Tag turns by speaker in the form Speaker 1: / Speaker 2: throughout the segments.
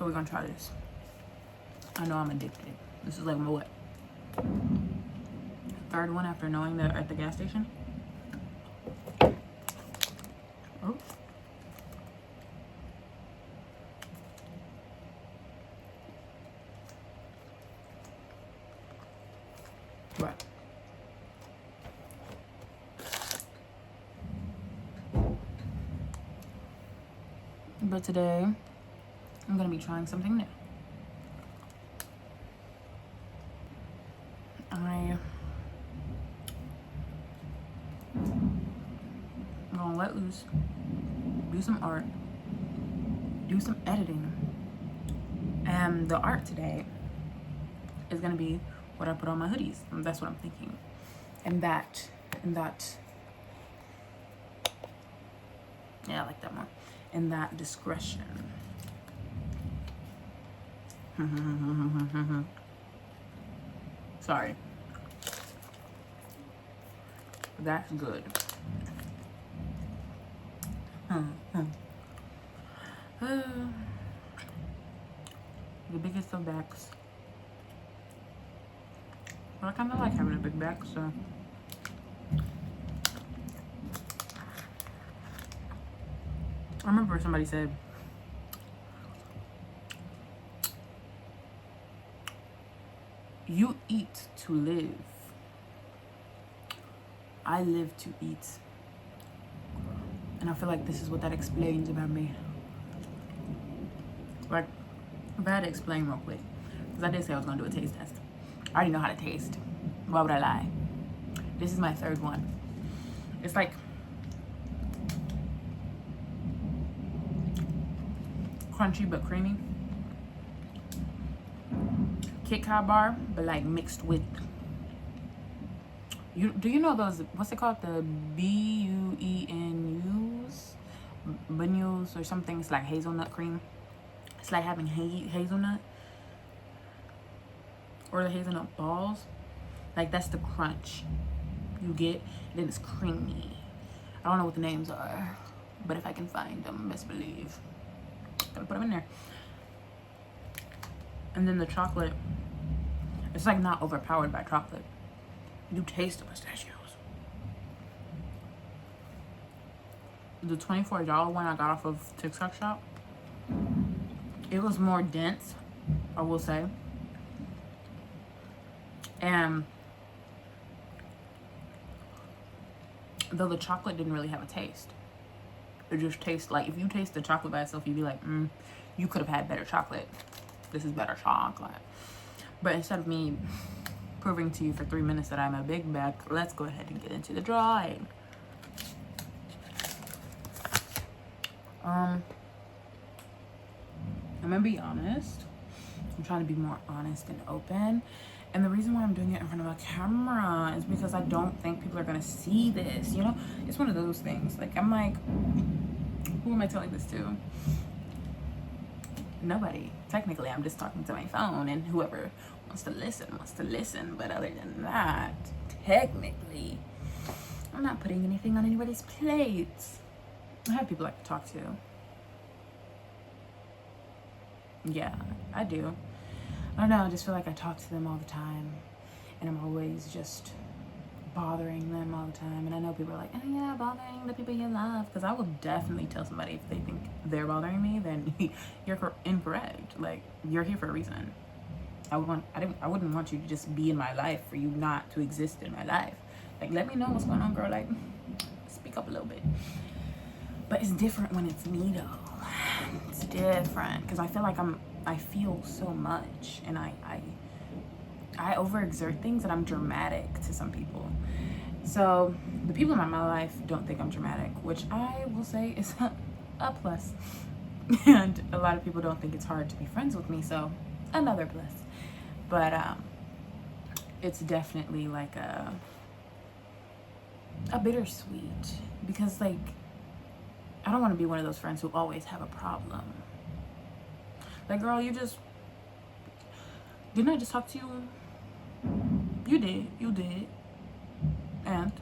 Speaker 1: So we're gonna try this. I know I'm addicted. This is like my what? Third one after knowing that at the gas station. Oh. What? But today, I'm gonna be trying something new. I'm gonna let loose, do some art, do some editing. And the art today is gonna be what I put on my hoodies. That's what I'm thinking. And that, yeah, I like that more. And that discretion. Sorry. That's good. The biggest of backs. But I kind of like having a big back, so. I remember somebody said, you eat to live. I live to eat. And I feel like this is what that explains about me. Like, if I had to explain real quick, because I did say I was going to do a taste test. I already know how to taste. Why would I lie? This is my third one. It's like crunchy but creamy. Kit Kat bar, but like mixed with. Do you know those? What's it called? The BUENUs, beignets or something. It's like hazelnut cream. It's like having hazelnut or the hazelnut balls. Like that's the crunch you get. Then it's creamy. I don't know what the names are, but if I can find them, best believe. Gotta put them in there. And then the chocolate, it's like not overpowered by chocolate. You taste the pistachios. The $24 one I got off of TikTok shop, it was more dense, I will say. And though the chocolate didn't really have a taste. It just tastes like, if you taste the chocolate by itself, you'd be like, you could have had better chocolate. This is better chocolate. But instead of me proving to you for 3 minutes that I'm a big bag, let's go ahead and get into the drawing. I'm gonna be honest. I'm trying to be more honest and open. And the reason why I'm doing it in front of a camera is because I don't think people are gonna see this, you know? It's one of those things. Like, I'm like, who am I telling this to? Nobody. Technically, I'm just talking to my phone, and whoever wants to listen. But other than that, technically, I'm not putting anything on anybody's plates. I have people I like to talk to. Yeah, I do. I don't know, I just feel like I talk to them all the time, and I'm always just bothering them all the time. And I know people are like, oh yeah, bothering the people you love, because I will definitely tell somebody if they think they're bothering me, then you're incorrect. Like, you're here for a reason. I wouldn't want you to just be in my life for you not to exist in my life. Like, let me know what's going on, girl. Like, speak up a little bit. But it's different when it's me, though. It's different because I feel like I feel so much, and I overexert things, and I'm dramatic to some people. So the people in my life don't think I'm dramatic, which I will say is a plus. And a lot of people don't think it's hard to be friends with me, so another plus. But it's definitely like a bittersweet, because like I don't want to be one of those friends who always have a problem. Like, girl, didn't I just talk to you? You did. And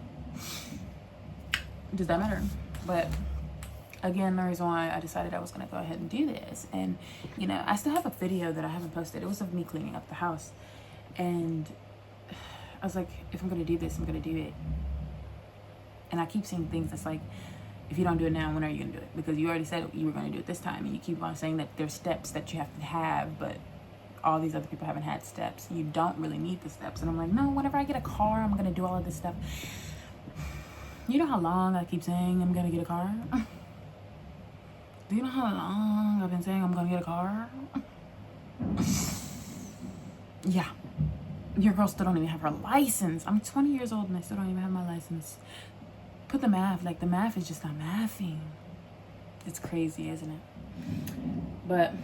Speaker 1: does that matter? But again, the reason why I decided I was going to go ahead and do this. And, you know, I still have a video that I haven't posted. It was of me cleaning up the house. And I was like, if I'm going to do this, I'm going to do it. And I keep seeing things that's like, if you don't do it now, when are you going to do it? Because you already said you were going to do it this time. And you keep on saying that there's steps that you have to have, but all these other people haven't had steps. You don't really need the steps. And I'm like, no, whenever I get a car, I'm going to do all of this stuff. You know how long I keep saying I'm going to get a car? Do you know how long I've been saying I'm gonna get a car? Yeah. Your girl still don't even have her license. I'm 20 years old and I still don't even have my license. Put the math, like the math is just not mathing. It's crazy, isn't it? But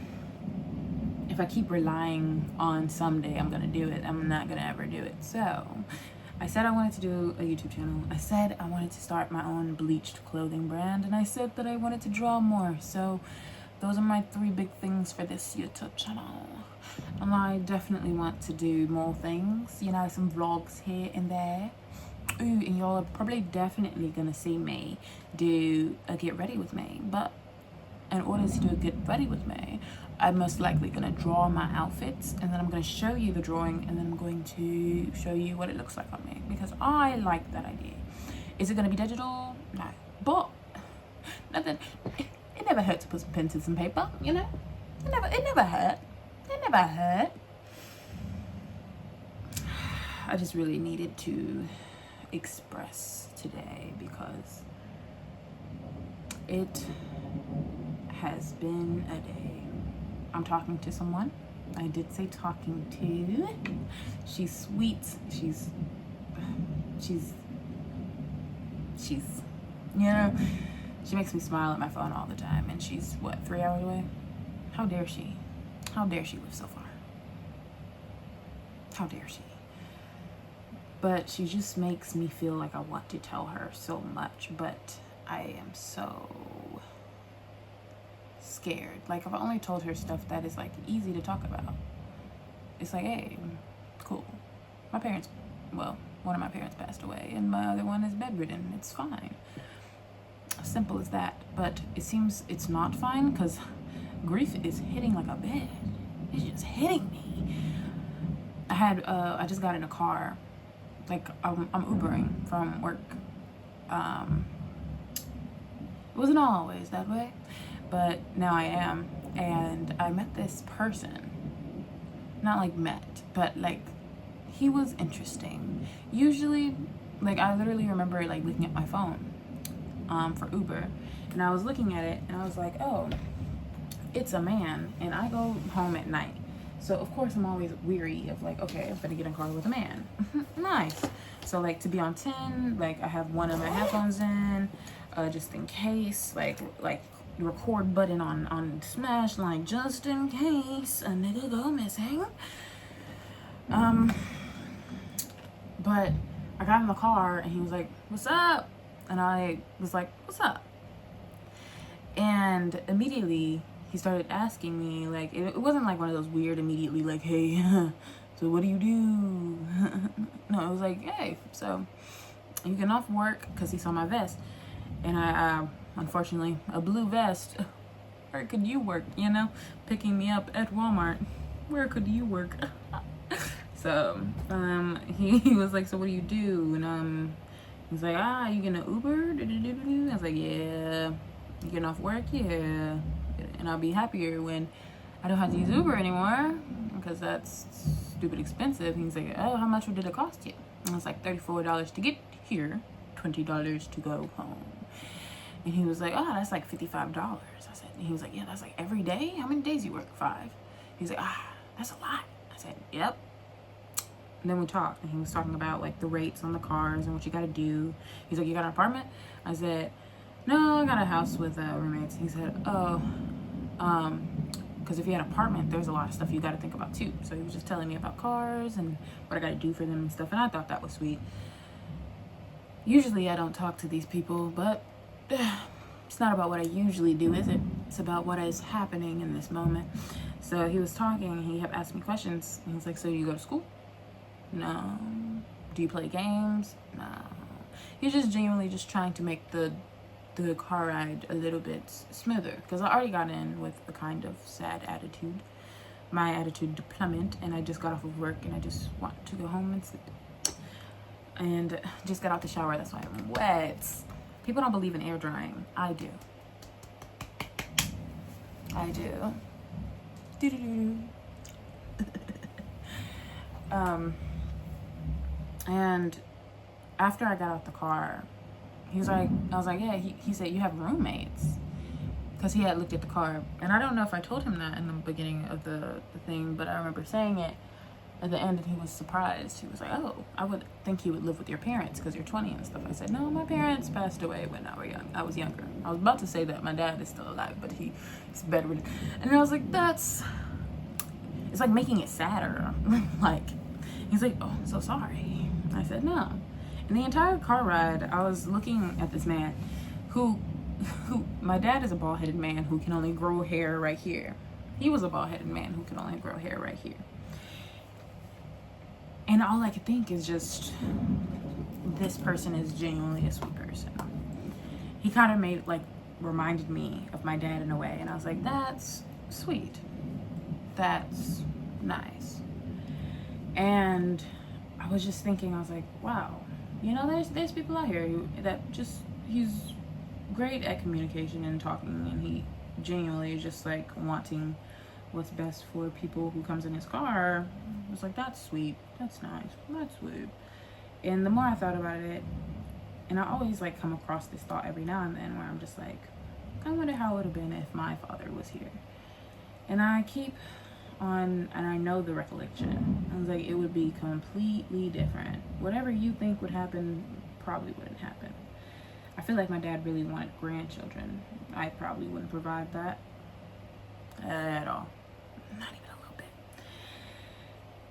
Speaker 1: if I keep relying on someday I'm gonna do it, I'm not gonna ever do it. So I said I wanted to do a YouTube channel. I said I wanted to start my own bleached clothing brand. And I said that I wanted to draw more. So those are my 3 big things for this YouTube channel. And I definitely want to do more things. You know, some vlogs here and there. Ooh, and y'all are probably definitely going to see me do a get ready with me. But in order to do a get ready with me, I'm most likely going to draw my outfits, and then I'm going to show you the drawing, and then I'm going to show you what it looks like on me, because I like that idea. Is it going to be digital? No. But nothing. It never hurt to put some pen to some paper, you know? It never hurt. It never hurt. I just really needed to express today because it has been a day. I'm talking to someone. I did say talking to. She's sweet. She's, you know, she makes me smile at my phone all the time. And she's, what, 3 hours away? How dare she? How dare she live so far? How dare she? But she just makes me feel like I want to tell her so much, but I am so scared. Like, I've only told her stuff that is like easy to talk about. It's like, hey, cool. My parents, well, one of my parents passed away and my other one is bedridden. It's fine. Simple as that. But it seems it's not fine because grief is hitting like a bed. It's just hitting me. I just got in a car. Like, I'm Ubering from work. It wasn't always that way, but now I am. And I met this person. Not like met, but like, he was interesting. Usually, like, I literally remember like looking at my phone for Uber, and I was looking at it and I was like, oh, it's a man, and I go home at night. So of course I'm always weary of like, okay, I'm gonna get in a car with a man. Nice. So like, to be on 10, like I have one of my headphones in, just in case, like the record button on Smash, like just in case a nigga go missing. But I got in the car and he was like, what's up? And I was like, what's up? And immediately he started asking me, like, it wasn't like one of those weird immediately like, hey, so what do you do? No, it was like, hey, so you getting off work? Because he saw my vest. And I unfortunately, a blue vest. Where could you work, you know? Picking me up at Walmart. Where could you work? So he was like, so what do you do? And he's like, you gonna Uber? I was like, yeah. You getting off work? Yeah. And I'll be happier when I don't have to use Uber anymore, because that's stupid expensive. And he's like, oh, how much did it cost you? And I was like, $34 to get here, $20 to go home. And he was like, oh, that's like $55. I said, and he was like, yeah, that's like every day? How many days you work? 5. He's like, that's a lot. I said, yep. And then we talked, and he was talking about like the rates on the cars and what you gotta do. He's like, you got an apartment? I said, no, I got a house with roommates. He said, oh, because if you had an apartment, there's a lot of stuff you got to think about too. So he was just telling me about cars and what I got to do for them and stuff, and I thought that was sweet. Usually I don't talk to these people, but it's not about what I usually do, is it? It's about what is happening in this moment. So he was talking, and he kept asking me questions. And he's like, so do you go to school? No. Do you play games? No. He's just genuinely just trying to make the the car ride a little bit smoother, because I already got in with a kind of sad attitude. My attitude to plummet, and I just got off of work and I just want to go home and sleep. And just got out the shower, that's why I'm wet. People don't believe in air drying. I do. I do. And after I got out the car, I was like, yeah, he said, you have roommates. Because he had looked at the car. And I don't know if I told him that in the beginning of the thing, but I remember saying it at the end, and he was surprised. He was like, oh, I would think you would live with your parents because you're 20 and stuff. I said, no, my parents passed away when I was younger. I was about to say that my dad is still alive, but he's bedridden. And I was like, it's like making it sadder. Like, he's like, oh, I'm so sorry. I said, no. And the entire car ride, I was looking at this man who my dad is a bald-headed man who can only grow hair right here. He was a bald-headed man who can only grow hair right here. And all I could think is just, this person is genuinely a sweet person. He kind of reminded me of my dad in a way. And I was like, that's sweet. That's nice. And I was just thinking, I was like, wow, there's people out here he's great at communication and talking, and he genuinely is just like wanting what's best for people who comes in his car. I was like, that's sweet, that's nice, that's sweet. And the more I thought about it, and I always come across this thought every now and then where I'm just like, I wonder how it would have been if my father was here. And I keep on, and I know the recollection, I was like, it would be completely different. Whatever you think would happen probably wouldn't happen. I feel like my dad really wanted grandchildren. I probably wouldn't provide that at all. Not even a little bit.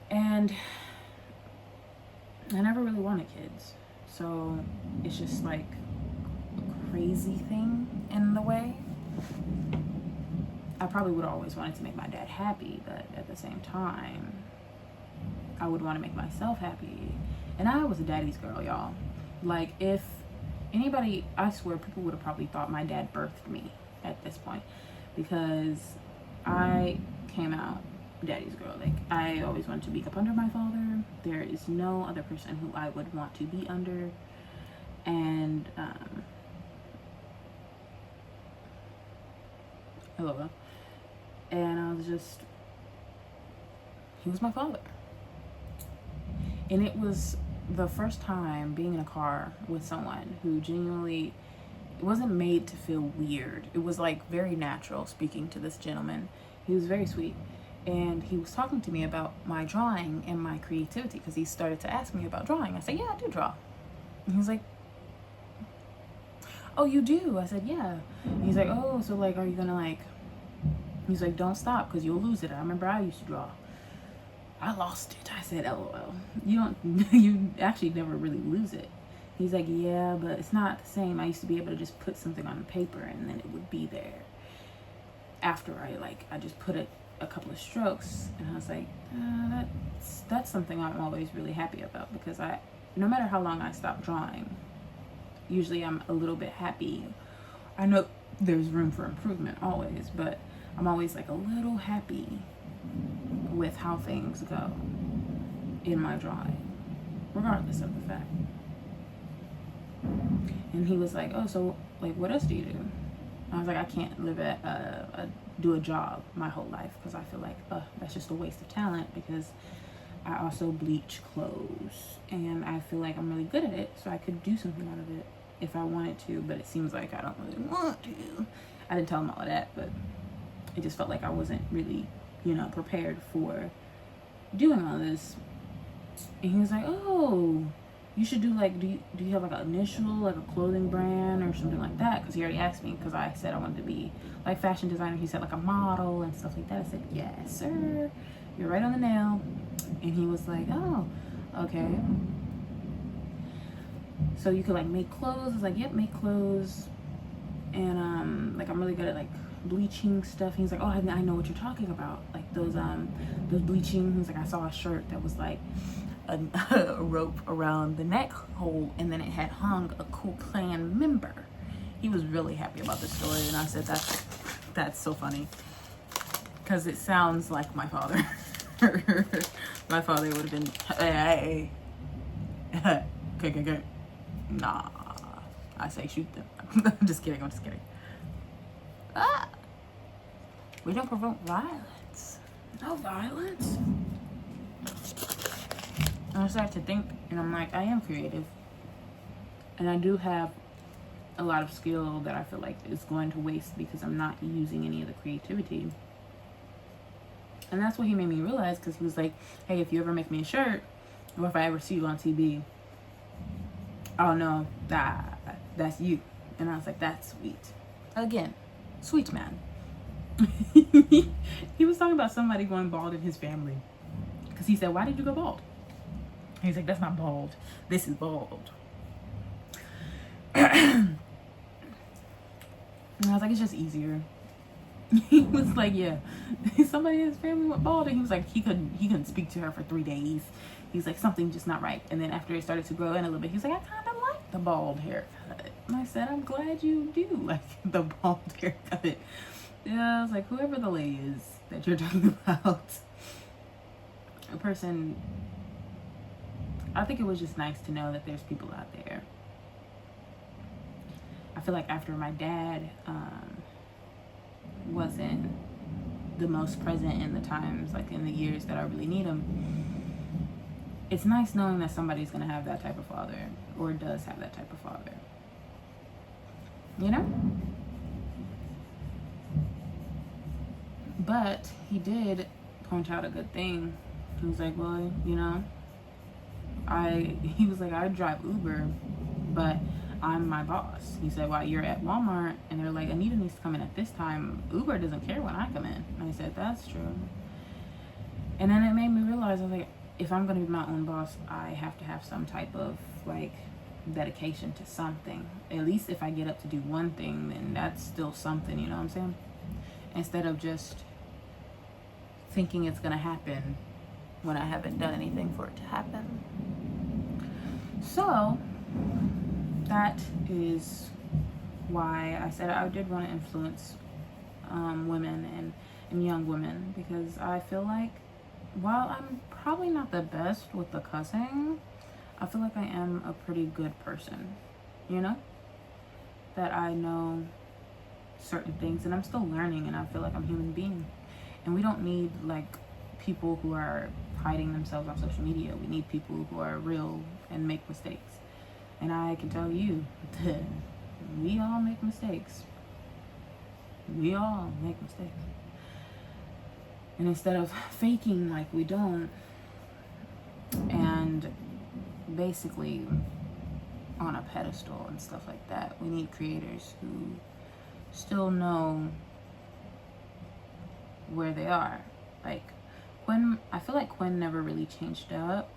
Speaker 1: And I never really wanted kids. So it's just like a crazy thing in the way. I probably would have always wanted to make my dad happy, but at the same time, I would want to make myself happy. And I was a daddy's girl, y'all. Like, if anybody, I swear people would have probably thought my dad birthed me at this point, because I came out daddy's girl. Like, I always wanted to be up under my father. There is no other person who I would want to be under. And hello. And I was just, he was my father. And it was the first time being in a car with someone who genuinely, it wasn't made to feel weird. It was very natural speaking to this gentleman. He was very sweet. And he was talking to me about my drawing and my creativity, because he started to ask me about drawing. I said, yeah, I do draw. And he was like, oh, you do? I said, yeah. And he's like, oh, so are you gonna he's like, don't stop because you'll lose it. I remember I used to draw. I lost it. I said, LOL. You actually never really lose it. He's like, yeah, but it's not the same. I used to be able to just put something on paper and then it would be there. After I just put a couple of strokes, and I was like, that's something I'm always really happy about, because no matter how long I stop drawing, usually I'm a little bit happy. I know there's room for improvement always, but I'm always a little happy with how things go in my drawing, regardless of the fact. And he was like, oh, so what else do you do? I was like, I can't live do a job my whole life, because I feel like that's just a waste of talent, because I also bleach clothes and I feel like I'm really good at it, so I could do something out of it if I wanted to, but it seems like I don't really want to. I didn't tell him all of that, but it just felt like I wasn't really, prepared for doing all this. And he was like, oh, you should do do you have an initial, a clothing brand or something like that? Because he already asked me, because I said I wanted to be fashion designer. He said a model and stuff like that. I said, yes, sir, you're right on the nail. And he was like, oh, okay. So you could make clothes? I was like, yep, make clothes. And I'm really good at bleaching stuff. He's like, oh, I know what you're talking about. Those bleaching. He's like, I saw a shirt that was a rope around the neck hole, and then it had hung a Ku Klux Klan member. he was really happy about the story, and I said that's so funny because it sounds like my father. My father would have been, hey, okay, nah. I say shoot them. I'm just kidding. Ah, we don't provoke violence. No violence. And I started to think, and I'm like, I am creative, and I do have a lot of skill that I feel like is going to waste because I'm not using any of the creativity. And that's what he made me realize, because he was like, hey, if you ever make me a shirt, or if I ever see you on TV, I'll know that's you. And I was like, that's sweet. Again, sweet man. He was talking about somebody going bald in his family, because he said, why did you go bald? He's like, that's not bald. This is bald. And I was like, it's just easier. He was like, yeah, somebody in his family went bald, and he was like, he couldn't speak to her for 3 days. He's like, something just not right. And then after it started to grow in a little bit, he's like, I kind of like the bald haircut. And I said, I'm glad you do like the bald haircut. Yeah, I was like, whoever the lady is that you're talking about, a person, I think it was just nice to know that there's people out there. I feel like after my dad wasn't the most present in the times, like in the years that I really need him, it's nice knowing that somebody's gonna have that type of father, or does have that type of father, you know? But he did point out a good thing. He was like, well, you know, he was like, I drive Uber, but I'm my boss. He said, while you're at Walmart and they're like, Anita needs to come in at this time, Uber doesn't care when I come in. And I said, that's true. And then it made me realize, I was like, if I'm going to be my own boss, I have to have some type of like dedication to something. At least if I get up to do one thing, then that's still something, you know what I'm saying? Instead of just thinking it's going to happen when I haven't done anything for it to happen. So that is why I said I did want to influence women and young women, because I feel like while I'm probably not the best with the cussing, I feel like I am a pretty good person, you know? That I know certain things, and I'm still learning, and I feel like I'm a human being. And we don't need like people who are hiding themselves on social media. We need people who are real and make mistakes. And I can tell you that we all make mistakes. We all make mistakes. And instead of faking like we don't, and basically on a pedestal and stuff like that, we need creators who still know where they are. Like Quinn, I feel like Quinn never really changed up.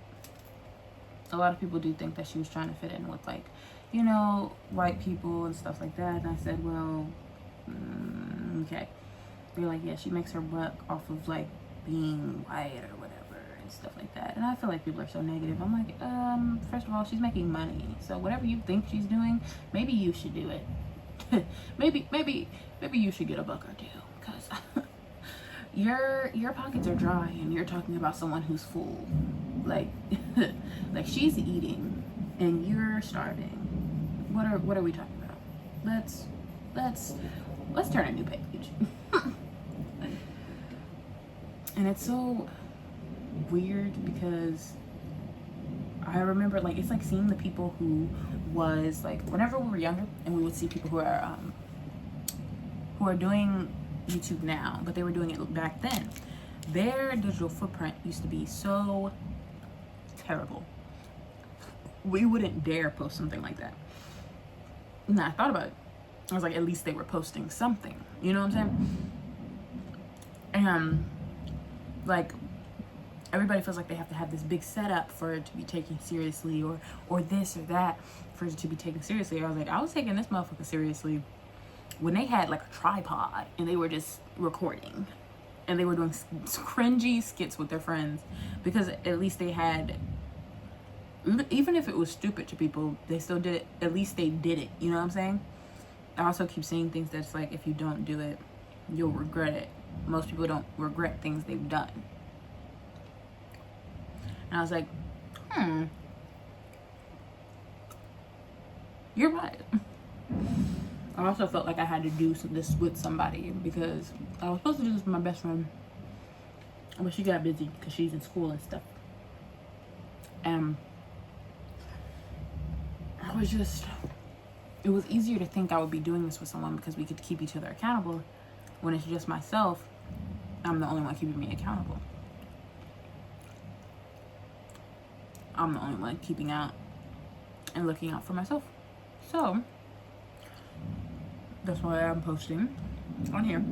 Speaker 1: A lot of people do think that she was trying to fit in with, like, you know, white people and stuff like that. And I said, well, okay. They're like, yeah, she makes her buck off of like being white or whatever and stuff like that. And I feel like people are so negative. I'm like, first of all, she's making money. So whatever you think she's doing, maybe you should do it. maybe you should get a buck or two, because your pockets are dry and you're talking about someone who's full. Like like she's eating and you're starving. What are we talking about? Let's turn a new page. And it's so weird because I remember, like, it's like seeing the people who was like, whenever we were younger and we would see people who are doing YouTube now, but they were doing it back then, their digital footprint used to be so terrible. We wouldn't dare post something like that. And I thought about it. I was like, at least they were posting something, you know what I'm saying? And like, everybody feels like they have to have this big setup for it to be taken seriously, or this or that for it to be taken seriously. I was like, I was taking this motherfucker seriously when they had like a tripod and they were just recording and they were doing cringy skits with their friends, because at least they had, even if it was stupid to people, they still did it. At least they did it, you know what I'm saying? I also keep seeing things that's like, if you don't do it, you'll regret it. Most people don't regret things they've done. And I was like, you're right. I also felt like I had to do this with somebody because I was supposed to do this with my best friend, but she got busy because she's in school and stuff. And it was easier to think I would be doing this with someone because we could keep each other accountable. When it's just myself, I'm the only one keeping me accountable. I'm the only one keeping out and looking out for myself. So that's why I'm posting on here.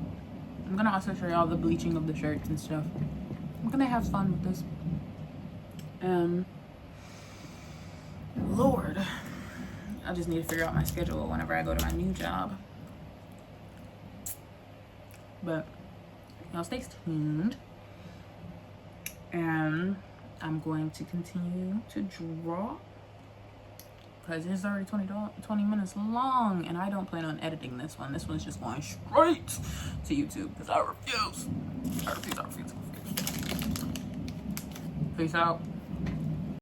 Speaker 1: I'm gonna also show y'all the bleaching of the shirts and stuff. I'm gonna have fun with this. Lord, I just need to figure out my schedule whenever I go to my new job. But y'all stay tuned. And I'm going to continue to draw because it's already 20 minutes long, and I don't plan on editing this one. This one's just going straight to YouTube because I refuse. Peace out.